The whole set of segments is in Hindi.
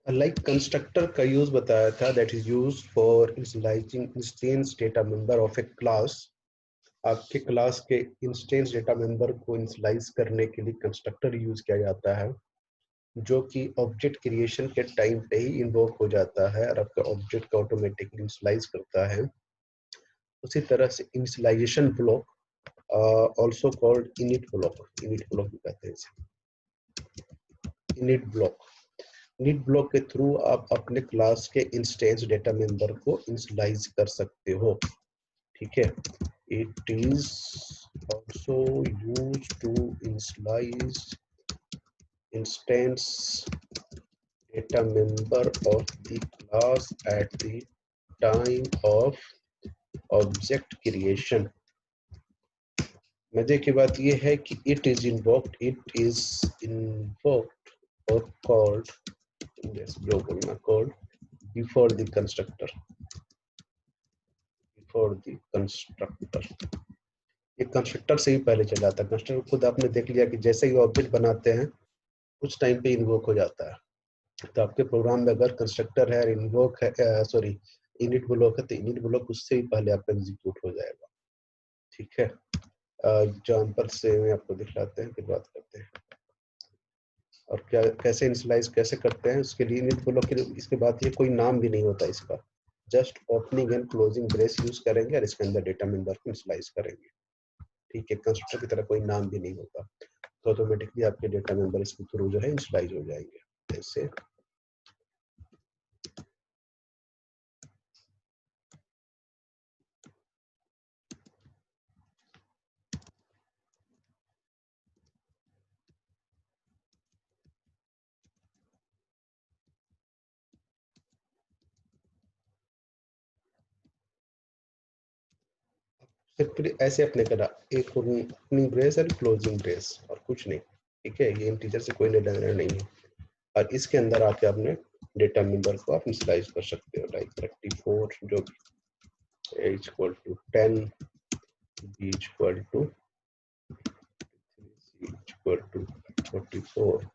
लाइक कंस्ट्रक्टर का यूज बताया था, that is use for initialising instance data member of A class. आपके क्लास के इंस्टेंस डेटा मेंबर को इनिशियलाइज करने के लिए कंस्ट्रक्टर यूज किया जाता है, जो कि ऑब्जेक्ट क्रिएशन के टाइम पे ही इन्वोक हो जाता है और आपके ऑब्जेक्ट को ऑटोमेटिकली इनिशियलाइज करता है। उसी तरह से initialization block also called init block, init block भी कहते हैं इसे, इनिट ब्लॉक। इनिट ब्लॉक के थ्रू आप अपने क्लास के इंस्टेंस डेटा मेंबर को इनिशियलाइज कर सकते हो। ठीक है, it is also use to initialize instance data member of the class at the time of object creation। मजे की बात यह है कि it is invoked or called, जैसे जो बोलना, called before the constructor, before the constructor। ये कंस्ट्रक्टर से ही पहले चला जाता है। कंस्ट्रक्टर खुद आपने देख लिया कि जैसे ही ऑब्जेक्ट बनाते हैं कुछ टाइम पे इन्वोक हो जाता है। तो आपके प्रोग्राम में अगर कंस्ट्रक्टर है, इन्वोक है, सॉरी इनिट ब्लॉक है, तो इनिट ब्लॉक उससे ही पहले आपका एग्जीक्यूट हो जाएगा। ठीक है, एग्जाम्पल से मैं आपको दिखलाते हैं, फिर बात करते हैं और क्या कैसे इनिशियलाइज कैसे करते हैं। उसके लिए इनिट ब्लॉक के इसके बाद ये कोई नाम भी नहीं होता इसका, just opening and closing brace use करेंगे और इसके अंदर डेटा मेंबर को इनिशियलाइज करेंगे। ठीक है, कंस्ट्रक्टर की तरह कोई नाम भी नहीं होता, तो ऑटोमेटिकली आपके डेटा मेंबर इसके थ्रू जो है इनिशियलाइज हो जाएंगे। जैसे सिर्फ ऐसे अपने करा, एक ओपनिंग ब्रेस और क्लोजिंग ब्रेस और कुछ नहीं। ठीक है, ये इंटीजर से कोई लेना देना नहीं है। और इसके अंदर आके अपने डेटा मेंबर को आप इनिशियलाइज कर सकते हो, लाइक 34 जो a equal to 10, b equal to c equal to 44।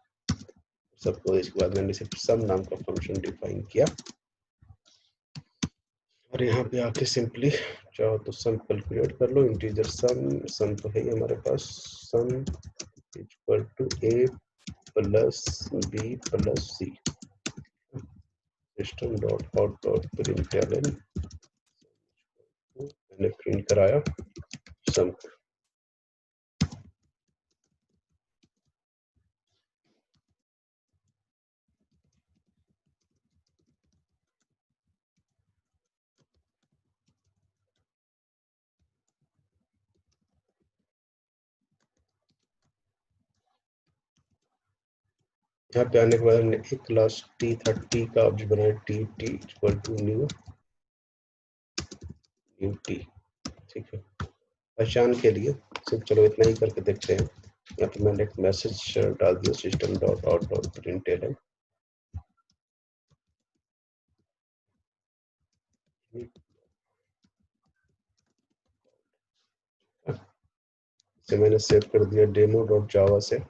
सबको इसके बाद मैंने सिर्फ सम नाम का फंक्शन डिफाइन किया और यहाँ पे आके सिंपली चाहो तो सम कैलकुलेट कर लो। इंटीजर सम तो है ही हमारे पास, sum equal to a plus b plus c। System dot out dot println, मैंने प्रिंट कराया सम। यहाँ पे आने के बाद हमने एक क्लास t30 का ऑब्जेक्ट बनाया, t equal to new t। ठीक है, पहचान के लिए सिर्फ चलो इतना ही करके देखते हैं। यहाँ पे मैंने एक मैसेज डाल दिया, system dot out dot println. इसे मैंने सेव कर दिया डेमो डॉट जावा से।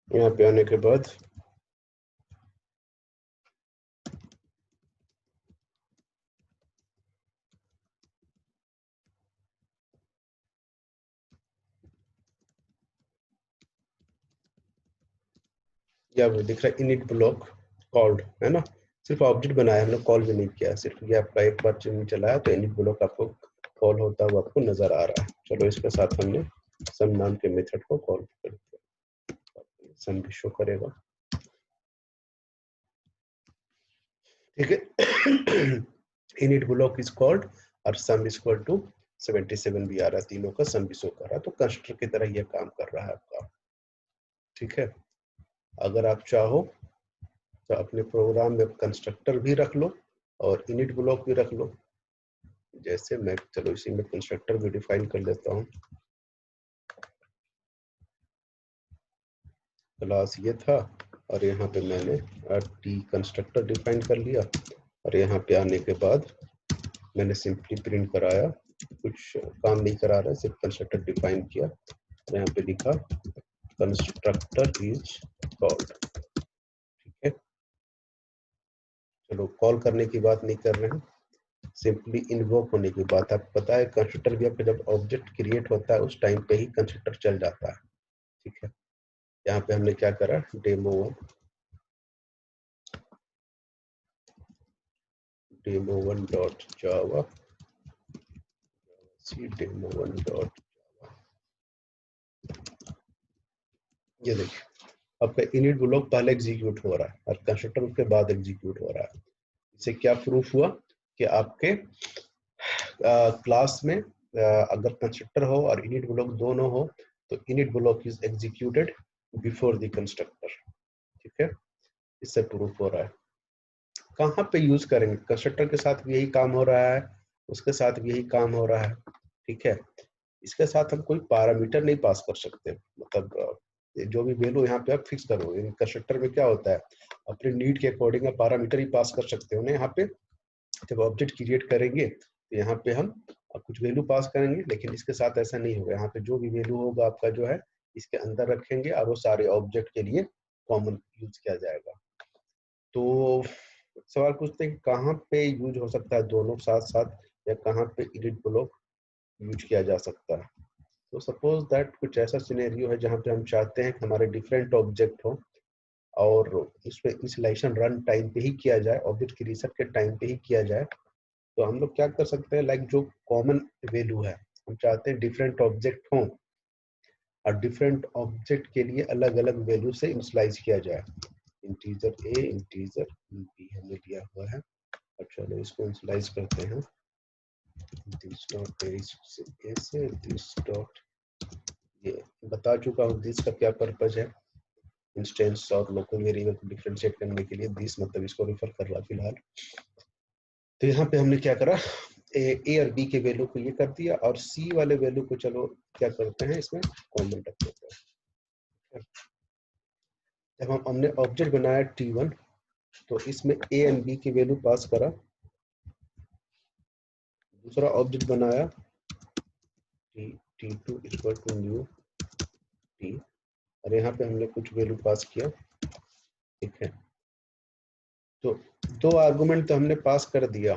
यहाँ पे आने के बाद या वो दिख रहा है इनिट ब्लॉक कॉल्ड, है ना। सिर्फ ऑब्जेक्ट बनाया, हमने कॉल भी नहीं किया, सिर्फ ये आपका एक बार चलाया तो इनिट ब्लॉक आपको कॉल होता हुआ आपको नजर आ रहा है। चलो इसके साथ हमने सम नाम के मेथड को कॉल कर दिया, सम भी शो करेगा। ठीक है, इनिट ब्लॉक इज कॉल्ड और सम इज इक्वल टू 77 भी आ रहा है, तीनों का सम भी शो कर रहा है, तो कंस्ट्रक्टर की तरह ये काम कर रहा है आपका। ठीक है, अगर आप चाहो तो अपने प्रोग्राम में कंस्ट्रक्टर भी रख लो और इनिट ब्लॉक भी रख लो। जैसे मैं चलो इसी में कंस्ट्रक्टर भी डिफाइन कर लेता हूँ। क्लास ये था और यहाँ पे मैंने टी कंस्ट्रक्टर डिफाइन कर लिया और यहाँ पे आने के बाद मैंने सिंपली प्रिंट कराया, कुछ काम नहीं करा रहा, सिर्फ कंस्ट्रक्टर डिफाइन किया और यहाँ पे लिखा कंस्ट्रक्टर इज कॉल्ड। ठीक है, चलो कॉल करने की बात नहीं कर रहे हैं, सिंपली इन्वोक होने की बात। आपको पता है कंस्ट्रक्टर भी आपका जब ऑब्जेक्ट क्रिएट होता है उस टाइम पे ही कंस्ट्रक्टर चल जाता है। ठीक है, यहाँ पे हमने क्या करा, demo1 डॉट जावा, demo1 डॉट, ये देखिए आपका इनिट ब्लॉक पहले एग्जीक्यूट हो रहा है और कंस्ट्रक्टर उसके बाद एग्जीक्यूट हो रहा है। इससे क्या प्रूफ हुआ कि आपके क्लास में अगर कंस्ट्रक्टर हो और इनिट ब्लॉक दोनों हो तो init block is executed before the constructor. ठीक है, इससे प्रूफ हो रहा है। कहाँ पे यूज करेंगे, कंस्ट्रक्टर के साथ भी यही काम हो रहा है, उसके साथ भी यही काम हो रहा है। ठीक है, इसके साथ हम कोई पैरामीटर नहीं पास कर सकते, मतलब जो भी वैल्यू यहाँ पे आप फिक्स करोगे। कंस्ट्रक्टर में क्या होता है, अपने नीड के अकॉर्डिंग आप पैरामीटर ही पास कर सकते हो ना। यहाँ पे जब ऑब्जेक्ट क्रिएट करेंगे तो यहाँ पे हम कुछ वैल्यू पास करेंगे, लेकिन इसके साथ ऐसा नहीं होगा। यहाँ पे जो भी वैल्यू होगा आपका जो है इसके अंदर रखेंगे और वो सारे ऑब्जेक्ट के लिए कॉमन यूज किया जाएगा। तो सवाल पूछते हैं कहाँ पे यूज हो सकता है दोनों साथ साथ, या कहाँ पे इनिट ब्लॉक यूज किया जा सकता है। तो सपोज दैट कुछ ऐसा सिनेरियो है जहाँ पे हम चाहते हैं कि हमारे डिफरेंट ऑब्जेक्ट हो और इसमें इंस्टॉलेशन रन टाइम पे ही किया जाए, ऑब्जेक्ट क्रिएशन के टाइम पे ही किया जाए। तो हम लोग क्या कर सकते हैं, लाइक जो कॉमन वैल्यू है, हम चाहते हैं डिफरेंट ऑब्जेक्ट हों और डिफरेंट ऑब्जेक्ट के लिए अलग अलग वैल्यू से इनिशियलाइज किया जाए। इंटीजर ए, इंटीजर बी हमने दिया हुआ है और चलो इसको इनिशियलाइज करते हैं। दिस डॉट ए से दिस डॉट, ये बता चुका हूँ दिस का क्या पर्पज है, इंस्टेंस और लोकल वेरिएबल को डिफरेंशिएट करने के लिए। दिस मतलब इसको रेफर कर रहा फिलहाल। तो यहाँ पे हमने क्या करा, ए और बी के वैल्यू को ये कर दिया और सी वाले वैल्यू को चलो क्या करते हैं इसमें कॉमन रख देते हैं। जब हमने ऑब्जेक्ट बनाया T1 तो इसमें ए एंड बी की वैल्यू पास करा, दूसरा ऑब्जेक्ट बनाया T2 equal to new T और यहाँ पे हमने कुछ वैल्यू पास किया। ठीक है, तो दो आर्गुमेंट तो हमने पास कर दिया।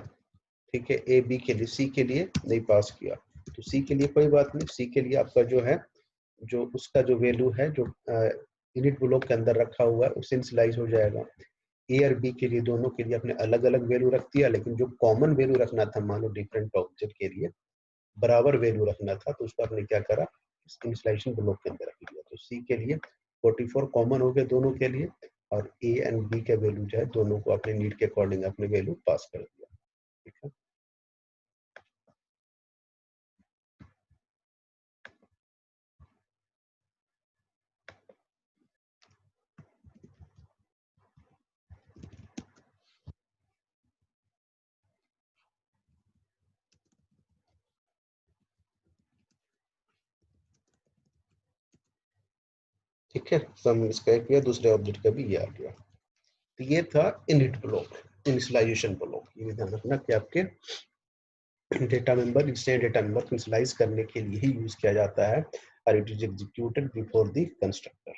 ठीक है, ए बी के लिए, सी के लिए नहीं पास किया। तो सी के लिए कोई बात नहीं, सी के लिए आपका जो है, जो उसका जो वैल्यू है जो इनिट ब्लॉक के अंदर रखा हुआ है उससे इनिशियलाइज हो जाएगा। ए और बी के लिए दोनों के लिए अपने अलग अलग वैल्यू रख दिया, लेकिन जो कॉमन वैल्यू रखना था, मान लो डिफरेंट ऑब्जेक्ट के लिए बराबर वैल्यू रखना था, तो उसको आपने क्या करा, इनिशियलाइजेशन ब्लॉक के अंदर रख दिया। तो सी के लिए 44 कॉमन हो गया दोनों के लिए और ए एंड बी का वैल्यू जो है दोनों को अपने नीड के अकॉर्डिंग अपने वैल्यू पास कर दिया। ठीक है, ठीक है, तो हम इसका एक किया, दूसरे ऑब्जेक्ट का भी ये आ गया। तो ये था इनिट ब्लॉक, इनिशियलाइजेशन ब्लॉक। ये ध्यान रखना कि आपके data member, instant data member को इनिशियलाइज करने के लिए ही यूज किया जाता है और it is executed before the constructor.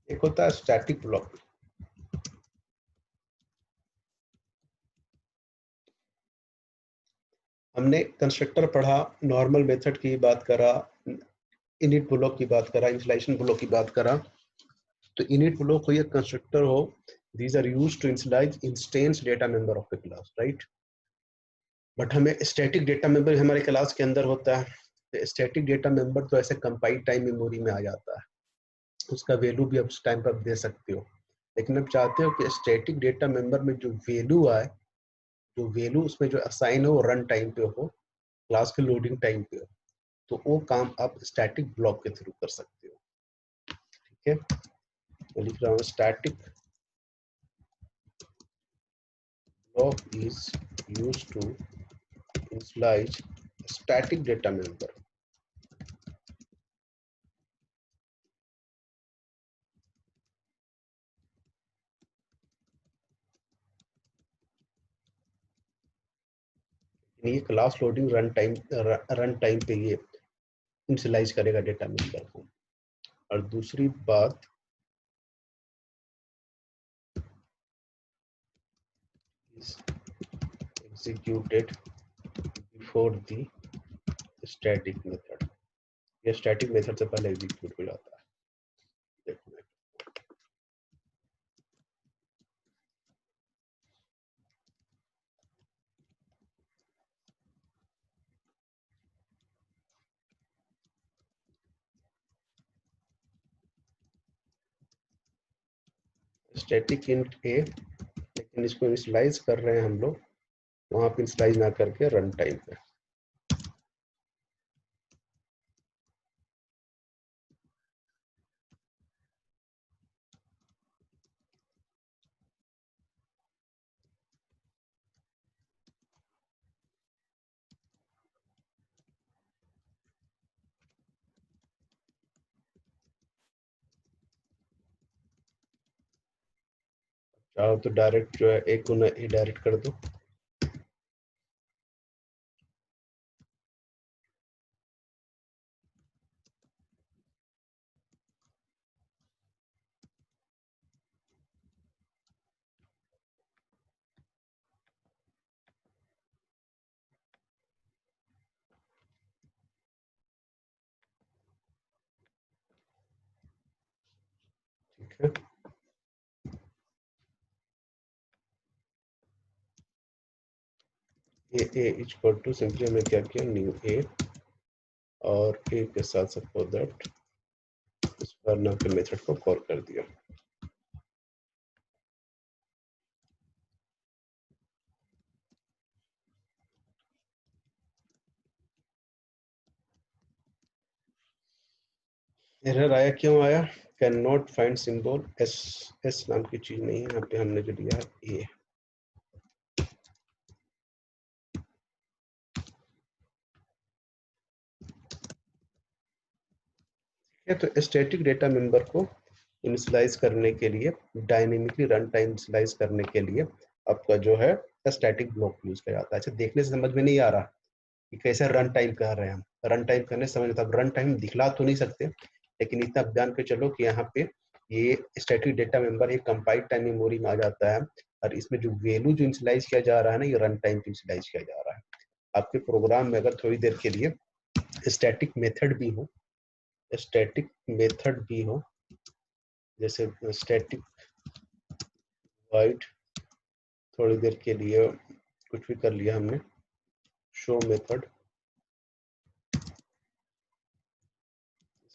एक होता है स्टैटिक ब्लॉक। हमने कंस्ट्रक्टर पढ़ा, नॉर्मल मेथड की बात करा, इनिट ब्लॉक की बात करा, इनिशियलाइजेशन ब्लॉक की बात करा। तो इनिट ब्लॉक हो या कंस्ट्रक्टर हो, these are used to initialize instance data member of the class, right? But हमें स्टैटिक डेटा मेंबर हमारे क्लास के अंदर होता है। स्टैटिक डेटा मेंबर तो ऐसे कंपाइल टाइम मेमोरी में आ जाता है, उसका वैल्यू भी आप उस टाइम पर दे सकते हो। लेकिन आप चाहते हो कि स्टैटिक डेटा मेंबर में जो वैल्यू आए, जो वैल्यू उसमें जो असाइन हो रन टाइम पे हो, क्लास के लोडिंग टाइम पे हो, तो वो काम आप स्टैटिक ब्लॉक के थ्रू कर सकते हो। ठीक है, तो लिख रहा हूँ static block is used to initialize static data member ये क्लास लोडिंग रन टाइम पे ये इनिशियलाइज करेगा डेटा मेंबर को। और दूसरी बात, executed before the static method, ये स्टैटिक मेथड से पहले एग्जीक्यूट हो जाता है। देखो स्टैटिक इंट ए, लेकिन इसको इनिशियलाइज कर रहे हैं हम लोग वहां पे इनिशियलाइज ना करके रन टाइम पे। चाहो तो डायरेक्ट जो है एक को ए डायरेक्ट कर दो। ठीक है, ए इक्वल टू सिंपली हमने क्या किया, न्यू ए, और ए के साथ सपोज दैट इस पर नाम के मेथड को कॉल कर दिया। एरर आया, क्यों आया? Can not find symbol, S S नाम की चीज नहीं है यहाँ पे, हमने जो लिया है ए। तो स्टैटिक डेटा मेंबर को इनिशियलाइज करने के लिए, डायनेमिकली रन टाइम इनिशियलाइज करने के लिए आपका जो है स्टैटिक ब्लॉक यूज किया जाता है। अच्छा, देखने से समझ में नहीं आ रहा कि कैसे रन टाइम कर रहे हैं हम। रन टाइम करने से समझ में, रन टाइम दिखला तो नहीं सकते, लेकिन इतना जान के चलो कि यहाँ पे ये स्टैटिक डेटा मेंबर एक कंपाइल टाइम मेमोरी में आ जाता है, और इसमें जो वैल्यू जो इनिशियलाइज किया जा रहा है ना, ये रन टाइम पे इनिशियलाइज किया जा रहा है। आपके प्रोग्राम में अगर थोड़ी देर के लिए स्टैटिक मेथड भी हो, स्टैटिक मेथड भी हो, जैसे स्टैटिक वाइड, थोड़ी देर के लिए कुछ भी कर लिया हमने, शो मेथड,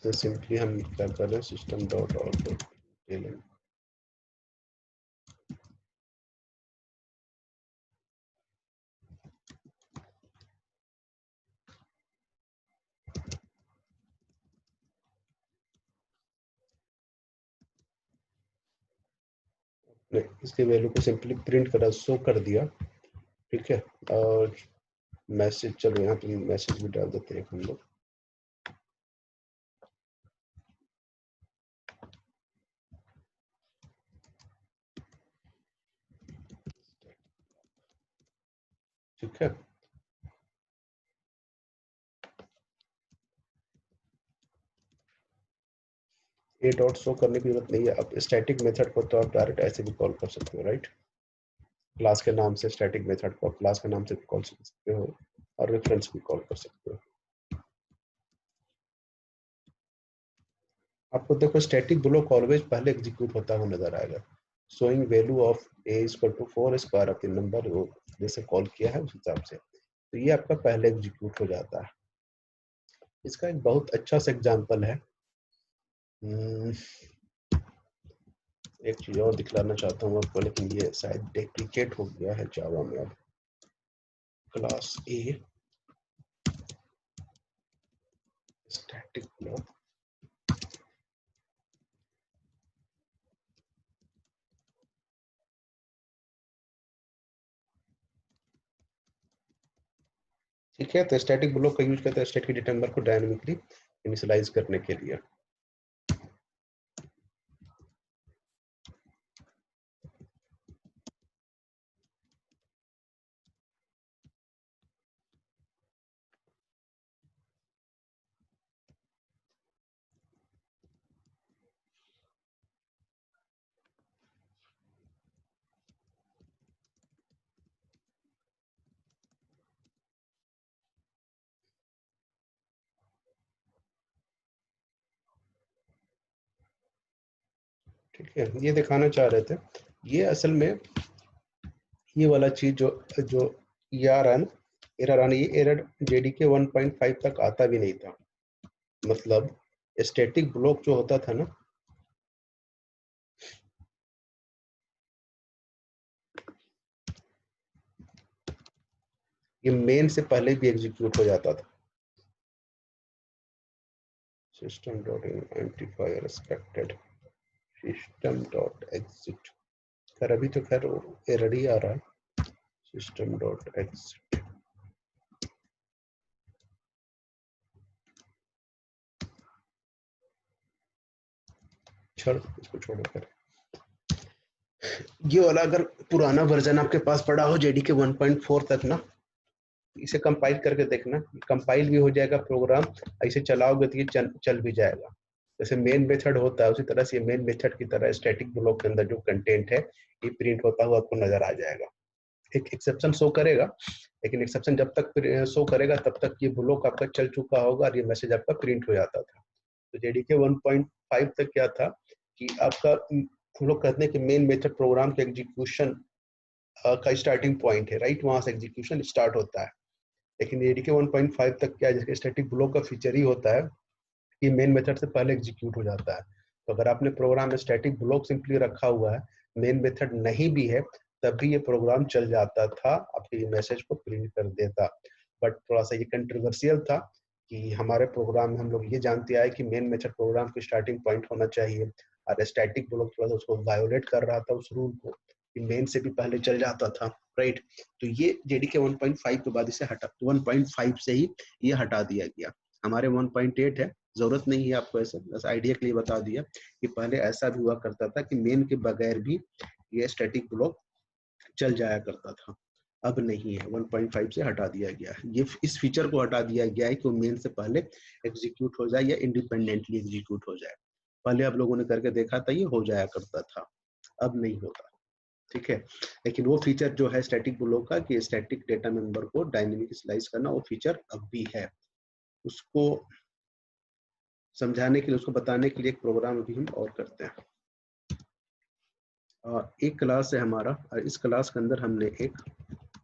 तो सिंपली हम क्या कर रहे हैं, system dot out dot tell, इसके वैल्यू को सिंपली प्रिंट करा, शो कर दिया। ठीक है, और मैसेज, चलो यहाँ पे मैसेज भी डाल देते हैं हम लोग। ठीक है, ए डॉट शो करने की जरूरत नहीं है। अब स्टैटिक मेथड को तो आप डायरेक्ट ऐसे भी कॉल कर सकते हो, राइट? क्लास के नाम से स्टैटिक मेथड को क्लास के नाम से भी कॉल कर सकते हो, और रेफरेंस भी कॉल कर सकते हो। आपको देखो स्टैटिक ब्लॉक ऑलवेज पहले एग्जीक्यूट होता हुआ नजर आएगा। Showing value of A equal to 4 square of the number, वो जैसे कॉल किया है उस हिसाब से, तो ये आपका पहले एग्जीक्यूट हो जाता है। इसका एक बहुत अच्छा सा एग्जांपल है। हम्म, एक चीज और दिखलाना चाहता हूँ आपको, लेकिन ये शायद डेप्लीकेट हो गया है जावा में। अब क्लास ए स्टैटिक ब्लॉक, ठीक है, तो स्टैटिक ब्लॉक का यूज करते हैं स्टैटिक डेटा नंबर को डायनामिकली इनिशियलाइज करने के लिए। ठीक है, ये दिखाना चाह रहे थे। ये असल में ये वाला चीज जो जो ये आ रहा है ना, एरर आना, ये एरर जेडीके 1.5 तक आता भी नहीं था। मतलब स्टैटिक ब्लॉक जो होता था ना, ये मेन से पहले भी एग्जीक्यूट हो जाता था। System dot identifier expected system dot exit. खैर अभी तो खैर एरर ही आ रहा है, सिस्टम डॉट एग्जिट। छोड़, इसको छोड़ो। कर ये वाला अगर पुराना वर्जन आपके पास पड़ा हो जेडीके 1.4 तक ना, इसे कंपाइल करके देखना, कंपाइल भी हो जाएगा प्रोग्राम, ऐसे चलाओगे तो ये चल भी जाएगा। जैसे मेन मेथड होता है उसी तरह से मेन मेथड की तरह स्टैटिक ब्लॉक के अंदर जो कंटेंट है ये प्रिंट होता हुआ आपको नजर आ जाएगा। एक एक्सेप्शन शो करेगा, लेकिन एक्सेप्शन जब तक शो करेगा तब तक ये ब्लॉक आपका चल चुका होगा और ये मैसेज आपका प्रिंट हो जाता था। तो जेडीके 1.5 तक क्या था कि आपका फॉलो करने के मेन मेथड प्रोग्राम के एग्जीक्यूशन का स्टार्टिंग पॉइंट है, राइट, वहां से एग्जीक्यूशन स्टार्ट होता है। लेकिन एडीके 1.5 तक क्या है, जैसे स्टैटिक ब्लॉक का फीचर ही होता है कि मेन मेथड से पहले एग्जीक्यूट हो जाता है। तो अगर आपने प्रोग्राम में स्टैटिक ब्लॉक सिंपली रखा हुआ है, मेन मेथड नहीं भी है, तब भी ये प्रोग्राम चल जाता था, आपके ये मैसेज को प्रिंट कर देता। बट थोड़ा सा ये कंट्रोवर्शियल था कि हमारे प्रोग्राम में हम लोग ये जानते आए कि मेन मेथड प्रोग्राम की स्टार्टिंग पॉइंट होना चाहिए, और स्टैटिक ब्लॉक थोड़ा सा उसको वायोलेट कर रहा था उस रूल को कि मेन से भी पहले चल जाता था, राइट। तो ये जेडीके 1.5 के बाद इसे हटा, 1.5 से ही ये हटा दिया गया। हमारे 1.8 है, जरूरत नहीं है आपको, ऐसा बस आइडिया के लिए बता दिया कि पहले ऐसा भी हुआ करता था कि मेन के बगैर भी ये स्टैटिक ब्लॉक चल जाया करता था। अब नहीं है, 1.5 से हटा दिया गया है। ये इस फीचर को हटा दिया गया है कि वो मेन से पहले एग्जीक्यूट हो जाए या इंडिपेंडेंटली एग्जीक्यूट हो जाए। पहले आप लोगों ने करके देखा था, ये हो जाया करता था, अब नहीं होता। ठीक है, लेकिन वो फीचर जो है स्टैटिक ब्लॉक का कि स्टैटिक डेटा मेंबर को डायनेमिक स्लाइस करना, वो फीचर अब भी है। उसको समझाने के लिए, उसको बताने के लिए एक प्रोग्राम अभी हम और करते हैं। एक क्लास है हमारा, और इस क्लास के अंदर हमने एक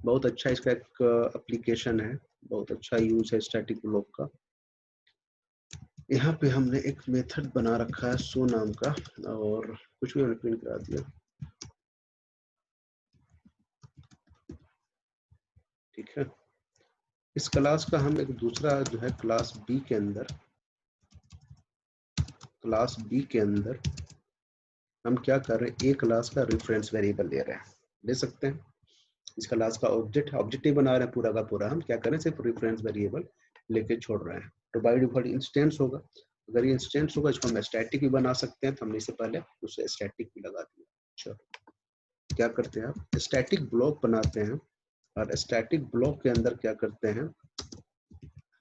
बहुत अच्छा, इसका एक एप्लीकेशन है, बहुत अच्छा यूज है स्टैटिक ब्लॉक का। यहाँ पे हमने एक मेथड बना रखा है सो नाम का, और कुछ भी हमने प्रिंट करा दिया। ठीक है, इस क्लास का हम एक दूसरा जो है क्लास बी के अंदर, क्लास बी के अंदर हम क्या कर रहे हैं, एक क्लास का रेफरेंस वेरिएबल ले रहे हैं, ले सकते हैं। इस क्लास का ऑब्जेक्ट ही बना रहे हैं पूरा का पूरा, हम क्या करें, सिर्फ रेफरेंस वेरिएबल लेके छोड़ रहे हैं। तो बाय डिफॉल्ट इंस्टेंस होगा, अगर ये इंस्टेंस होगा इसको हम स्टैटिक भी बना सकते हैं, तो हमने इससे पहले उसे स्टैटिक भी लगा दिया। चलो क्या करते हैं, आप स्टैटिक ब्लॉक बनाते हैं, और स्टैटिक ब्लॉक के अंदर क्या करते हैं,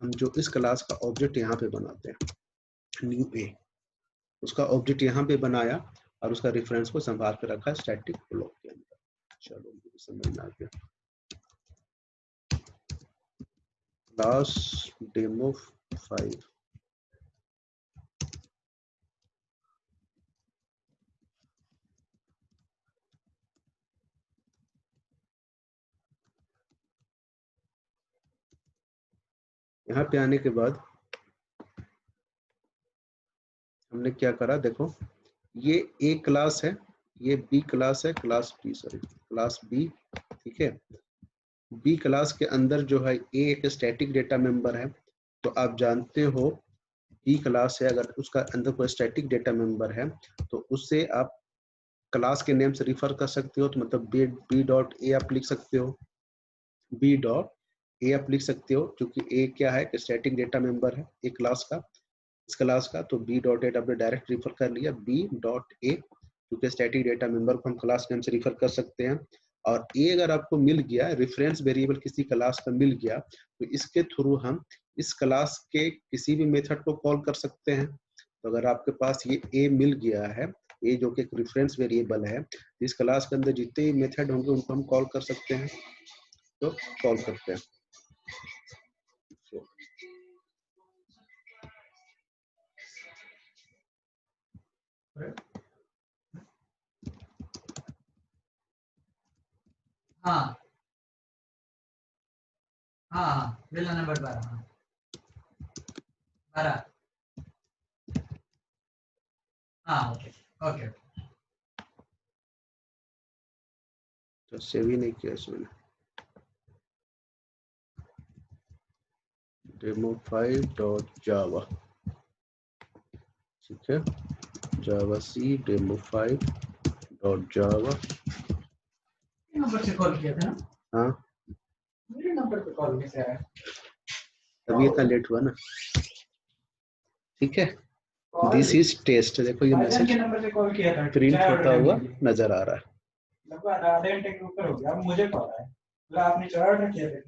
हम जो इस क्लास का ऑब्जेक्ट यहाँ पे बनाते हैं न्यू ए, उसका ऑब्जेक्ट यहाँ पे बनाया और उसका रेफरेंस को संभाल कर रखा स्टैटिक ब्लॉक के अंदर। चलो समझ में आ गया। क्लास डेमो 5, यहाँ पे आने के बाद हमने क्या करा, देखो ये ए क्लास है, ये बी क्लास है, class B, sorry class B. ठीक है, बी क्लास के अंदर जो है ए एक स्टैटिक डेटा मेंबर है, तो आप जानते हो बी क्लास है, अगर उसका अंदर कोई स्टैटिक डेटा मेंबर है तो उससे आप क्लास के नेम से रिफर कर सकते हो। तो मतलब बी डॉट ए आप लिख सकते हो, बी डॉट ए आप लिख सकते हो, क्योंकि ए क्या है कि स्टैटिक डेटा मेंबर है ए क्लास का, इस क्लास का। तो बी डॉट ए आपने डायरेक्ट रिफर कर लिया, बी डॉट ए, क्योंकि स्टैटिक डेटा मेंबर को हम क्लास नेम से रिफर कर सकते हैं। और ए अगर आपको मिल गया, रेफरेंस वेरिएबल किसी क्लास का मिल गया, तो इसके थ्रू हम इस क्लास के किसी भी मेथड को कॉल कर सकते हैं। तो अगर आपके पास ये ए मिल गया है, ए जो कि एक रेफरेंस वेरिएबल है, इस क्लास के अंदर जितने मेथड होंगे उनको हम कॉल कर सकते हैं, तो कॉल करते हैं। बिल नंबर 12 हाँ ओके ओके तो सेव ही नहीं किया इसमें। demo5.java, ठीक है, जावा सी demo5.java। नंबर से कॉल किया था ना? हाँ, मेरे नंबर पे कॉल कैसे आया? अभी इतना लेट हुआ ना, ठीक है। दिस इज टेस्ट, देखो ये मैसेज नंबर से कॉल किया था, प्रिंट होता हुआ नजर आ रहा है। लगभग आधे घंटे के ऊपर हो गया, अब मुझे कॉल आया, बोला आपने 4 ऑर्डर किए थे।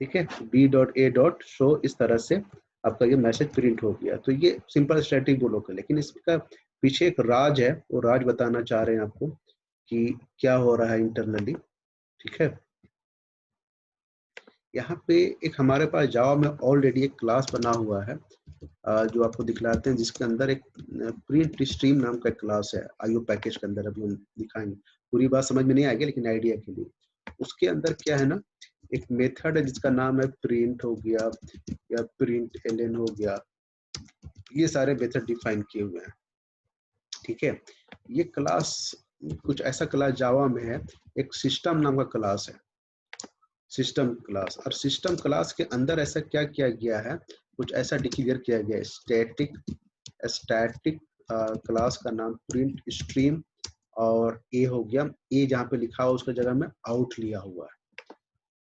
ठीक है, b.a.show, इस तरह से आपका ये मैसेज प्रिंट हो गया। तो ये सिंपल स्टैटिक ब्लॉक है, लेकिन इसका पीछे एक राज है, वो राज बताना चाह रहे हैं आपको कि क्या हो रहा है इंटरनली। ठीक है, यहाँ पे एक हमारे पास जावा में ऑलरेडी एक क्लास बना हुआ है जो आपको दिखलाते हैं, जिसके अंदर एक प्रिंट स्ट्रीम नाम का क्लास है आईओ पैकेज के अंदर। अभी हम दिखाएंगे, पूरी बात समझ में नहीं आएगी, लेकिन आइडिया के लिए। उसके अंदर क्या है ना, एक मेथड है जिसका नाम है प्रिंट हो गया या प्रिंट एलएन हो गया, ये सारे मेथड डिफाइन किए हुए हैं। ठीक है, ये क्लास कुछ ऐसा क्लास जावा में है, एक सिस्टम नाम का क्लास है, सिस्टम क्लास। और सिस्टम क्लास के अंदर ऐसा क्या किया गया है, कुछ ऐसा डिक्लेयर किया गया है, स्टैटिक क्लास का नाम प्रिंट स्ट्रीम, और ए हो गया, ए जहाँ पे लिखा हुआ उसका जगह में आउट लिया हुआ है।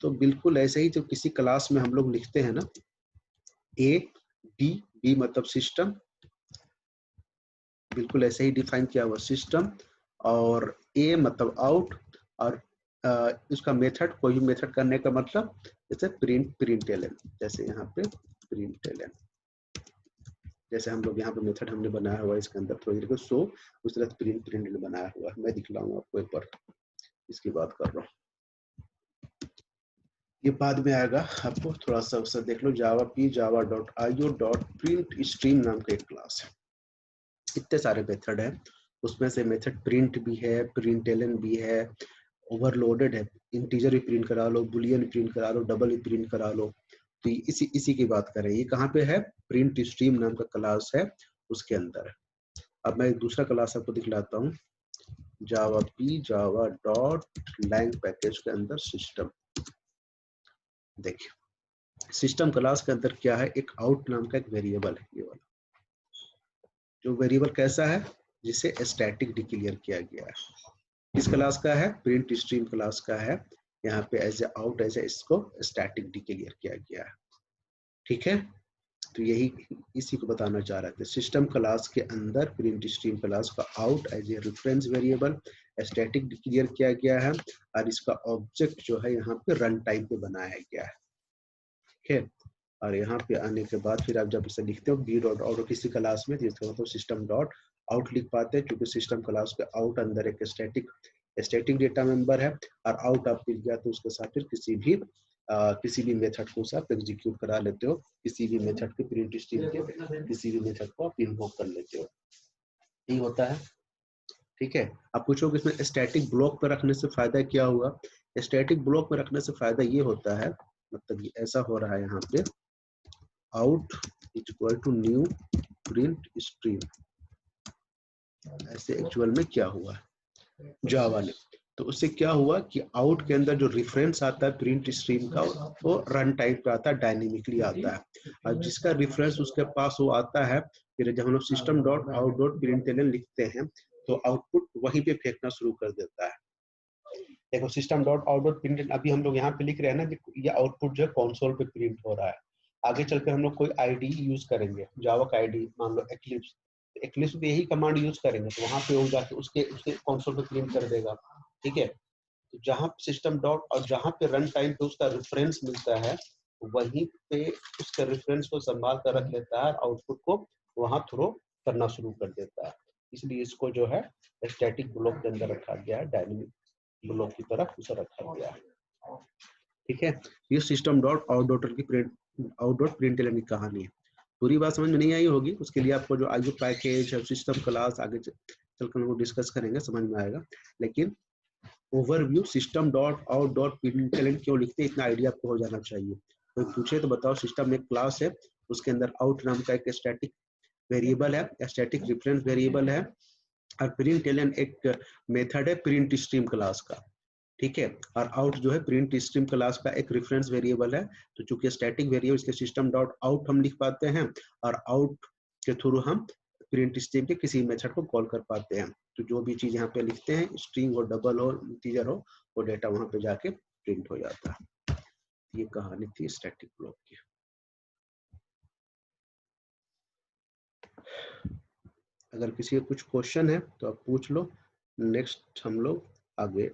तो बिल्कुल ऐसे ही जो किसी क्लास में हम लोग लिखते हैं ना, ए बी, बी मतलब सिस्टम, बिल्कुल ऐसे ही डिफाइन किया हुआ सिस्टम, और ए मतलब आउट, और उसका मेथड, कोई भी मेथड करने का मतलब जैसे प्रिंट एलएन, जैसे यहाँ पे प्रिंट एलएन, जैसे हम लोग यहाँ पे मेथड हमने बनाया हुआ है इसके अंदर थोड़ी सो, उस तरह प्रिंट एलएन बनाया हुआ है। मैं दिखलाऊंगा आपको एक बार, इसकी बात कर रहा हूँ, ये बाद में आएगा, आपको थोड़ा सा उससे देख लो। Javap java dot IO dot print stream नाम का एक क्लास है, इतने सारे मेथड है, उसमें से मेथड प्रिंट भी है, प्रिंट एलएन भी है, ओवरलोडेड है, इंटीजर भी प्रिंट करा लो, बुलियन प्रिंट करा लो, डबल भी प्रिंट करा लो। तो इसी की बात करें, ये कहाँ पे है, प्रिंट स्ट्रीम नाम का क्लास है, उसके अंदर है। अब मैं दूसरा क्लास आपको दिखलाता हूँ, javap java dot lang package के अंदर सिस्टम। देखिए सिस्टम क्लास के अंदर क्या है, एक आउट नाम का एक वेरिएबल है, ये वाला जो वेरिएबल कैसा है, जिसे स्टैटिक डिक्लेयर किया गया है। किस क्लास का है, प्रिंट स्ट्रीम क्लास का है। यहाँ पे as a out, as a इसको स्टैटिक डिक्लेयर किया गया है। ठीक है, तो यही इसी को बताना चाह रहे थे, सिस्टम क्लास के अंदर प्रिंट स्ट्रीम क्लास का out as a reference variable static declare किया गया है, और इसका ऑब्जेक्ट जो है यहाँ पे रन टाइम पे बनाया गया है। ठीक है, और यहाँ पे आने के बाद फिर आप जब इसे लिखते हो बी डॉट आउट किसी क्लास में, तो सिस्टम डॉट आउट लिख पाते हैं, क्योंकि सिस्टम क्लास के आउट अंदर एक स्टैटिक डेटा मेंबर है, और आउट आप लिख गया तो उसके साथ फिर किसी भी मेथड को आप एग्जीक्यूट करा लेते हो, किसी भी मेथड के प्रिंट स्ट्रीम के किसी भी मेथड को आप इन्वोक कर लेते हो, यही होता है। ठीक है, आप पूछोगे इसमें स्टैटिक ब्लॉक पर रखने से फायदा क्या हुआ। स्टैटिक ब्लॉक में रखने से फायदा ये होता है, मतलब ये ऐसा हो रहा है यहाँ पे, out is equal to new print stream, ऐसे एक्चुअल में क्या हुआ जावा ने, तो उससे क्या हुआ कि आउट के अंदर जो रेफरेंस आता है प्रिंट स्ट्रीम का, वो रन टाइम पे आता है, डायनेमिकली आता है, और जिसका रेफरेंस उसके पास वो आता है, फिर जब हम लोग system dot out dot print LN लिखते हैं तो आउटपुट वहीं पे फेंकना शुरू कर देता है। देखो system dot out dot print, अभी हम लोग यहाँ पे लिख रहे हैं ना, ये आउटपुट जो है कंसोल पे प्रिंट हो रहा है। आगे चलकर हम लोग कोई आईडी यूज करेंगे, जावा का आईडी, मान लो एक्लिप्स, एक्लिप्स पे यही कमांड यूज करेंगे, तो वहां पे वो जाके उसके कंसोल पे प्रिंट कर देगा। ठीक है, तो जहाँ सिस्टम डॉट और जहाँ पे रन टाइम पे उसका रेफरेंस मिलता है, वहीं पे उसके रेफरेंस को संभाल कर रख लेता है, आउटपुट को वहां थ्रो करना शुरू कर देता है। इसलिए इसको जो है स्टैटिक ब्लॉक के अंदर रखा गया है, डायनेमिक ब्लॉक की तरफ उसे रखा गया है। ठीक है, ये सिस्टम डॉट आउट डॉट की प्रिंट एलएन की कहानी है। पूरी बात समझ में नहीं आई होगी, उसके लिए आपको जो आईओ पैकेज और सिस्टम क्लास आगे चलकर हम डिस्कस करेंगे, समझ में आएगा। लेकिन overview system dot out dot println क्यों लिखते हैं, इतना आइडिया आपको हो जाना चाहिए। कोई पूछे तो बताओ, सिस्टम एक क्लास है, उसके अंदर आउट नाम का एक स्टैटिक वेरिएबल है, स्टैटिक रेफरेंस वेरिएबल है, और प्रिंटलन एक मेथड है प्रिंट स्ट्रीम क्लास का, ठीक है। और आउट जो है प्रिंट स्ट्रीम क्लास का एक रेफरेंस वेरिएबल है। तो चूंकि स्टैटिक वेरिएबल, इसके सिस्टम डॉट आउट हम लिख पाते हैं, और आउट के थ्रू हम प्रिंट स्ट्रीम के किसी मेथड को कॉल कर पाते हैं। तो जो भी चीज यहाँ पे लिखते हैं, स्ट्रिंग हो, डबल हो, इंटीजर हो, वो डेटा वहां पे जाके प्रिंट हो जाता है। ये कहानी थी स्टैटिक ब्लॉक की। अगर किसी का कुछ क्वेश्चन है तो आप पूछ लो, नेक्स्ट हम लोग आगे